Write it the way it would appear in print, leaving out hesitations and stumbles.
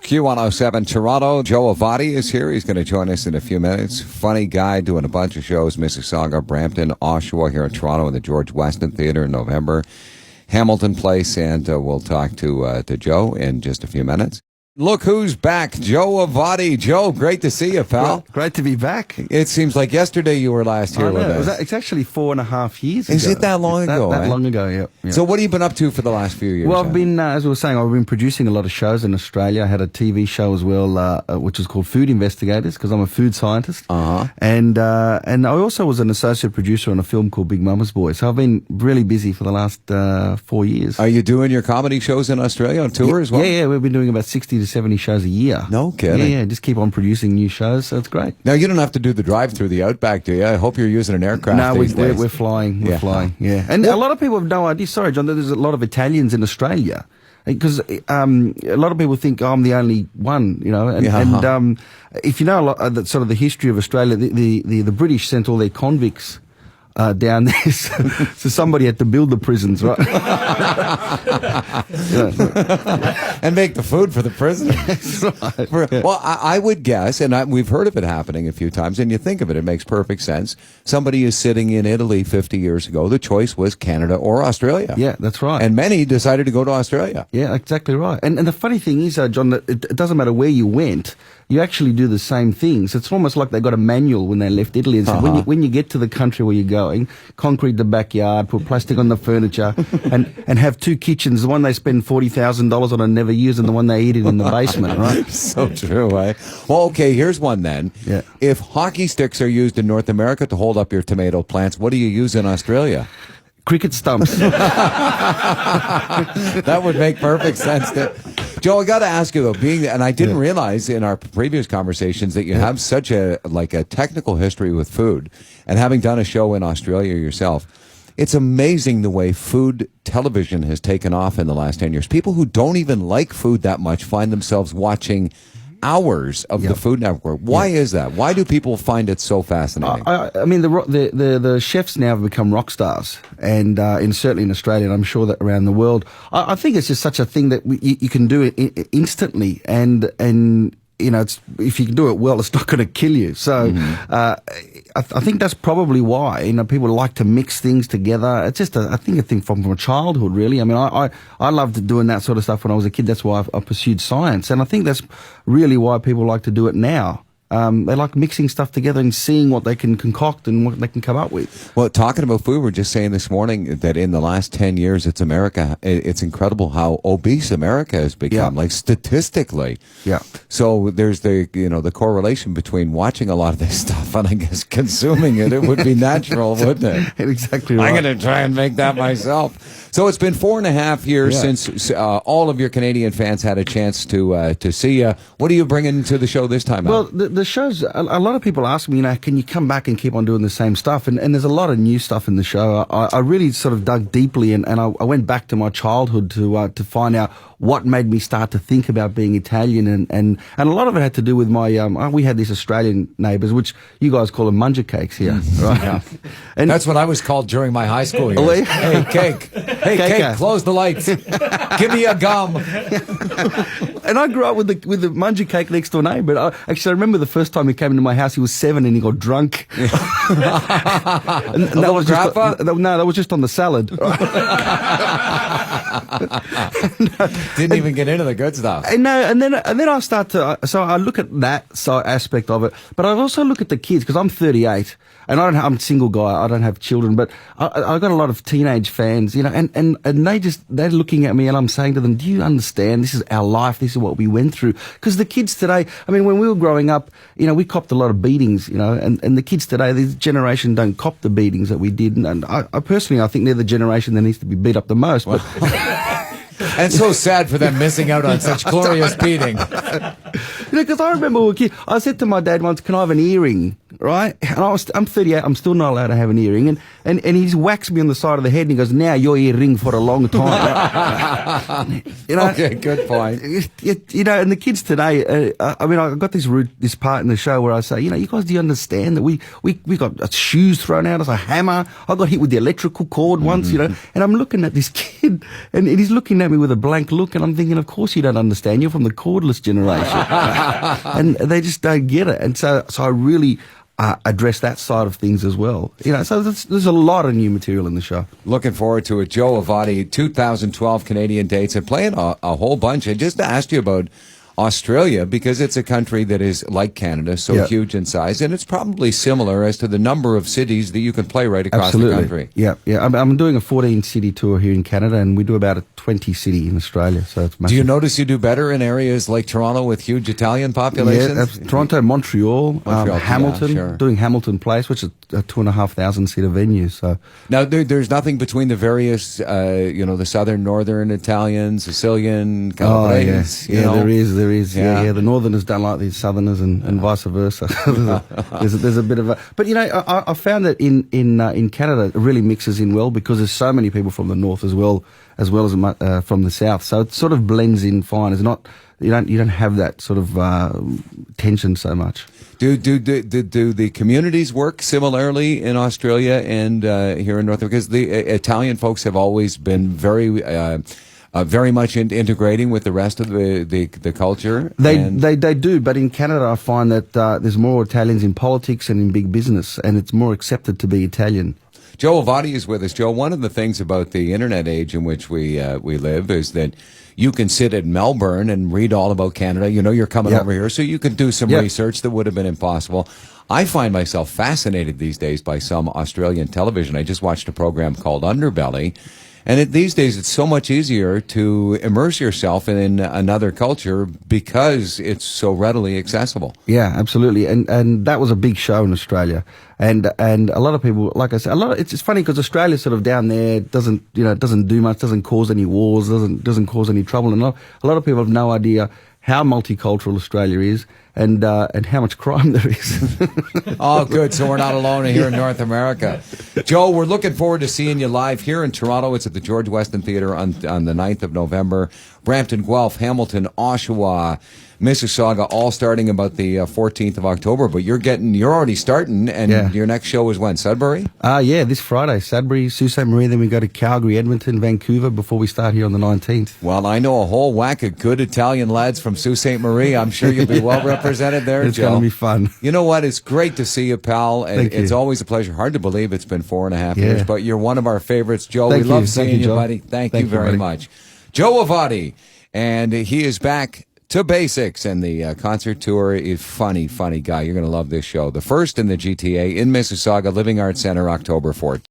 Q107 Toronto. Joe Avati is here. He's going to join us in a few minutes. Funny guy doing a bunch of shows, Mississauga, Brampton, Oshawa here in Toronto in the George Weston Theatre in November, Hamilton Place, and we'll talk to Joe in just a few minutes. Look who's back, Joe Avati. Joe, great to see you, pal. Well, great to be back. It seems like yesterday you were last here with us. It's actually 4.5 years ago. Is it that long ago? That long ago, yeah. So what have you been up to for the last few years? Well, I've been, as we were saying, I've been producing a lot of shows in Australia. I had a TV show as well, which was called Food Investigators, because I'm a food scientist. And I also was an associate producer on a film called Big Mama's Boy. So I've been really busy for the last 4 years. Are you doing your comedy shows in Australia on tour as well? Yeah, we've been doing about 60 to 70 shows a year. No kidding. Yeah, just keep on producing new shows, so it's great. Now, you don't have to do the drive through the Outback, do you? I hope you're using an aircraft. No, these days. we're flying. We're Yeah. flying, yeah. And a lot of people have no idea. Sorry, John, there's a lot of Italians in Australia. Because a lot of people think I'm the only one, you know. And if you know a lot, sort of the history of Australia, the British sent all their convicts down there, so somebody had to build the prisons, right? And make the food for the prisoners. That's right. Well, I would guess, and we've heard of it happening a few times, and you think of it, it makes perfect sense. Somebody is sitting in Italy 50 years ago. The choice was Canada or Australia. Yeah, that's right. And many decided to go to Australia. Yeah, exactly right. And the funny thing is, John, that it doesn't matter where you went, you actually do the same things. It's almost like they got a manual when they left Italy. And said, when you get to the country where you're going, concrete the backyard, put plastic on the furniture, and have two kitchens. The one they spend $40,000 on and never use, and the one they eat in the basement, right? So true, eh? Well, okay, here's one then. Yeah. If hockey sticks are used in North America to hold up your tomato plants, what do you use in Australia? Cricket stumps. That would make perfect sense. Joe, I got to ask you though, and I didn't realize in our previous conversations that you have such a technical history with food, and having done a show in Australia yourself, it's amazing the way food television has taken off in the last 10 years. People who don't even like food that much find themselves watching hours of the Food Network. Why is that? Why do people find it so fascinating? I mean, the chefs now have become rock stars, and certainly in Australia, and I'm sure that around the world. I think it's just such a thing that you can do it instantly, and you know, if you can do it well, it's not going to kill you. So I think that's probably why, you know, people like to mix things together. It's just a thing from childhood, really. I mean, I loved doing that sort of stuff when I was a kid. That's why I pursued science, and I think that's really why people like to do it now. They like mixing stuff together and seeing what they can concoct and what they can come up with. Well, talking about food, we were just saying this morning that in the last 10 years, it's incredible how obese America has become, like statistically. Yeah. So there's the correlation between watching a lot of this stuff and I guess consuming it. It would be natural, wouldn't it? Exactly right. I'm going to try and make that myself. So it's been 4.5 years since all of your Canadian fans had a chance to see you. What are you bringing to the show this time Well, out? the show's, a lot of people ask me, you know, can you come back and keep on doing the same stuff? And there's a lot of new stuff in the show. I really sort of dug deeply and I went back to my childhood to find out what made me start to think about being Italian. And a lot of it had to do with my, we had these Australian neighbours, which you guys call them munja cakes here, right? Yeah. And that's what I was called during my high school years. Hey, cake. Hey, cake, close the lights. Give me a gum. And I grew up with the munja cake next door neighbour. I remember the first time he came into my house, he was 7 and he got drunk. And that was that was just on the salad. Didn't even get into the good stuff. And then I start to, so I look at that aspect of it, but I also look at the kids, because I'm 38 and I'm a single guy. I don't have children, but I got a lot of teenage fans, you know, and they're looking at me and I'm saying to them, do you understand? This is our life. This is what we went through. Because the kids today, I mean, when we were growing up, you know, we copped a lot of beatings, you know, and the kids today, this generation don't cop the beatings that we did. And I personally, I think they're the generation that needs to be beat up the most. But and so sad for them missing out on such glorious beating. You know, because I remember when we were kids, I said to my dad once, can I have an earring? right? And I'm 38. I'm still not allowed to have an earring. And he's whacked me on the side of the head and he goes, now your earring for a long time. You know, Okay, good point. You know, and the kids today, I mean, I got this part in the show where I say, you know, you guys, do you understand that we got shoes thrown out as a hammer? I got hit with the electrical cord once, you know, and I'm looking at this kid and he's looking at me with a blank look and I'm thinking, of course you don't understand. You're from the cordless generation. And they just don't get it. And so I really address that side of things as well. You know, so there's a lot of new material in the show. Looking forward to it. Joe Avati, 2012 Canadian dates, and playing a whole bunch. And just to ask you about Australia, because it's a country that is like Canada, so huge in size, and it's probably similar as to the number of cities that you can play right across the country. Yeah. I'm doing a 14-city tour here in Canada, and we do about a 20-city in Australia, so it's massive. Do you notice you do better in areas like Toronto with huge Italian populations? Yeah, Toronto, Montreal, Hamilton, doing Hamilton Place, which is a 2,500-seater venue. So now there's nothing between the various, the southern, northern Italian, Sicilian, Calabrese. There is. Yeah. The Northerners don't like the Southerners, and vice versa. there's a bit of a. But you know, I found that in Canada it really mixes in well because there's so many people from the north as well as from the south. So it sort of blends in fine. It's not you don't have that sort of tension so much. Do the communities work similarly in Australia and here in North America? Because the Italian folks have always been very much integrating with the rest of the culture. They do, but in Canada I find that there's more Italians in politics and in big business, and it's more accepted to be Italian. Joe Avati is with us. Joe, one of the things about the internet age in which we live is that you can sit at Melbourne and read all about Canada. You know you're coming over here, so you can do some research that would have been impossible. I find myself fascinated these days by some Australian television. I just watched a program called Underbelly. And these days, it's so much easier to immerse yourself in another culture because it's so readily accessible. Yeah, absolutely. And that was a big show in Australia. And a lot of people, like I said, it's funny because Australia sort of down there doesn't do much, doesn't cause any wars, doesn't cause any trouble. And a lot of people have no idea how multicultural Australia is and how much crime there is. Oh, good. So we're not alone here in North America. Joe, we're looking forward to seeing you live here in Toronto. It's at the George Weston Theatre on the 9th of November. Brampton, Guelph, Hamilton, Oshawa, Mississauga, all starting about the 14th of October. But you're already starting, and your next show is when? Sudbury? This Friday. Sudbury, Sault Ste. Marie, then we go to Calgary, Edmonton, Vancouver before we start here on the 19th. Well, I know a whole whack of good Italian lads from Sault Ste. Marie. I'm sure you'll be well represented there, It's Joe. going to be fun. You know what? It's great to see you, pal. And it's always a pleasure. Hard to believe it's been 4.5 years, but you're one of our favorites, Joe. We love seeing you, buddy. Thank you very much. Joe Avati, and he is back to basics, and the concert tour is funny guy. You're going to love this show. The first in the GTA in Mississauga, Living Arts Center, October 4th.